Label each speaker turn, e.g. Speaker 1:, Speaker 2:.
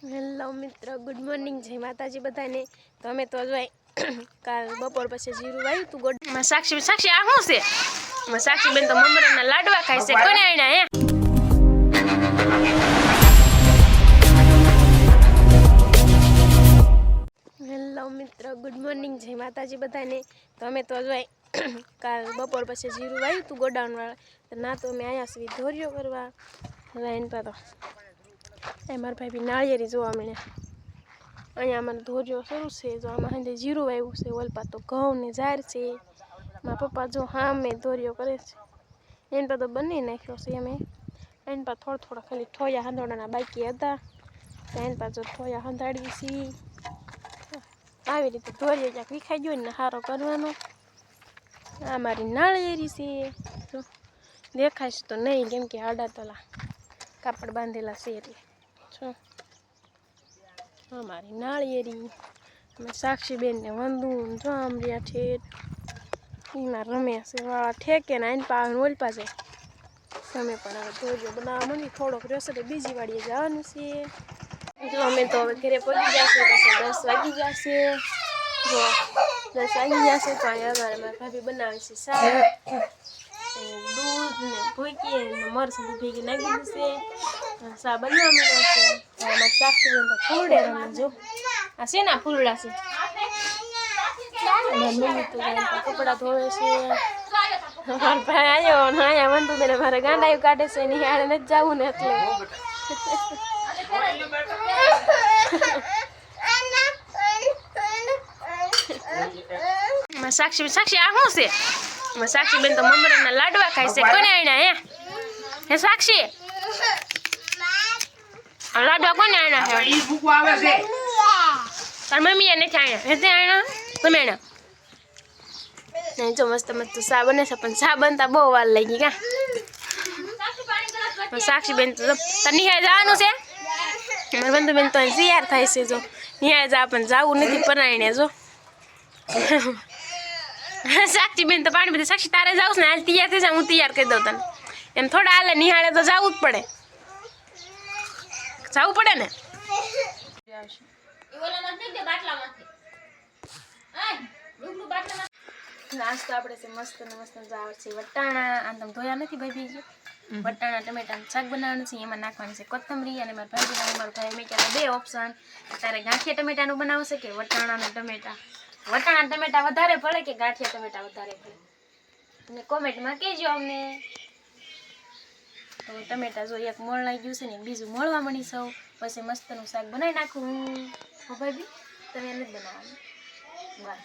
Speaker 1: Hello મિત્રો, good morning, જય માતાજી બધાને। તો અમે તો જો કાલ બપોર પછી જીરું વાવ્યું તું ગોડમાં। સાક્ષી આ શું છે? સાક્ષી બેન તો મમરાના લાડવા ખાય છે। કોને આણ્યા હે? હેલો મિત્રો, ગુડ મોર્નિંગ, જય માતાજી બધાને। તો અમે તો જો કાલ બપોર પછી જીરું વાવ્યું તું ગોડાઉન વાળા। તો ના તો અમે આયા છીએ ધોરિયો કરવા। લાઈન પર તો મારા ભાઈ બી નાળિયેરી જોવા મળ્યા। અહીંયા અમારે ધોરિયો શરૂ છે। જો આમાં હાંજે જીરું વાવ્યું છે, ઓલપા તો ઘઉં ને ઝાર છે। મારા પપ્પા જો સામે ધોરિયો કરે છે। એને પર તો બની નાખ્યો છે અમે। એને પર થોડા ખાલી ઠોયા હંધોડાના બાકી હતા, તો એને પર જો ઠોયા હંધાડીએ છીએ। આવી રીતે ધોરિયો ક્યાંક વિખાઈ ગયો ને સારો કરવાનો। આ મારી નાળિયેરી છે, જો દેખાશે તો નહીં, કેમ કે આડા તલા કાપડ બાંધેલા છે એટલે જો અમારી નાળિયેરી। અમે સાક્ષીબેન ને વંદું જો આમ રહ્યા ઠેઠ એમાં રમે છે વાળા ઠેકે ને આઈને પાવન ઓલપા જાય। અમે પણ હવે ધોરિયો બનાવવા માંડી, થોડોક રહેશે તો બીજી વાડીએ જવાનું છે। જો અમે તો હવે ઘરે પહોંચી જશે, પછી 10 વાગી જશે। જો 10 વાગી જશે તો અહીંયા અમારે મારા ભાભી બનાવે છે શાક, દૂધ ને ભૂકી ને મરચું ભેગી નાખી દીધું છે। શા બનાવવા મળ્યો છે। અમારે સાક્ષીબેન તો ફૂલડે રમે। જો આ શેના ફૂલડા છે? મમ્મી તો કપડા ધોવે છે। મારા ભાઈ આવ્યો ને અહીંયા વંતુ બેન મારે ગાંડાયું કાઢે છે, એની હાડે નથી જવું ને એટલે સાક્ષી આ શું છે? સાક્ષી બેન તો મમરાના લાડવા ખાય છે। કોને આણ્યા હે સાક્ષી? લાડવા કોને આણ્યા છે? ઈ ભૂકો આવે છે તાર મમ્મીએ નથી આણ્યા હે? તે આણ્યા તમે આણ્યા? જો મસ્ત મસ્ત શા બને છે, પણ શા બનતા બહુ વાર લાગી કા। સાક્ષી બેન તો તાર નિહાળ જવાનું છે? મારા બંધુ બેન તો તૈયાર થાય છે। જો નિહાળ જા પણ જવું નથી પરાયણે। જો સાક્ષી બેન તો પાણી બધી સાક્ષી તારે જાવ ને, હાલ તૈયાર થઈ જા, હું તૈયાર કરી દઉં તને। એમ થોડા હાલે, નિહાળે તો જવું જ પડે, જવું પડે ને। નાસ્તો આપણે છે મસ્ત ને મસ્ત આવે છે વટાણા। આમ તમે ધોયા નથી ભાઈ, વટાણા ટમેટાનું શાક બનાવવાનું છે। એમાં નાખવાની છે કોથમરી, અને મારા ભાઈ મારા ભાઈ મેં કહેતા 2 ઓપ્શન, તારે ગાંઠિયા ટમેટાનું બનાવશે કે વટાણાનું ટમેટા। વટાણા ટમેટા વધારે પડે કે ગાંઠિયા ટમેટા વધારે પડે, અને કોમેન્ટમાં કહેજો અમને। તો ટમેટા જો એક મોળાઈ ગયું છે ને બીજું મોળવા મળી સૌ, પછી મસ્તનું શાક બનાવી નાખું હું। ભાઈ તમે નથી બનાવવાનું બસ।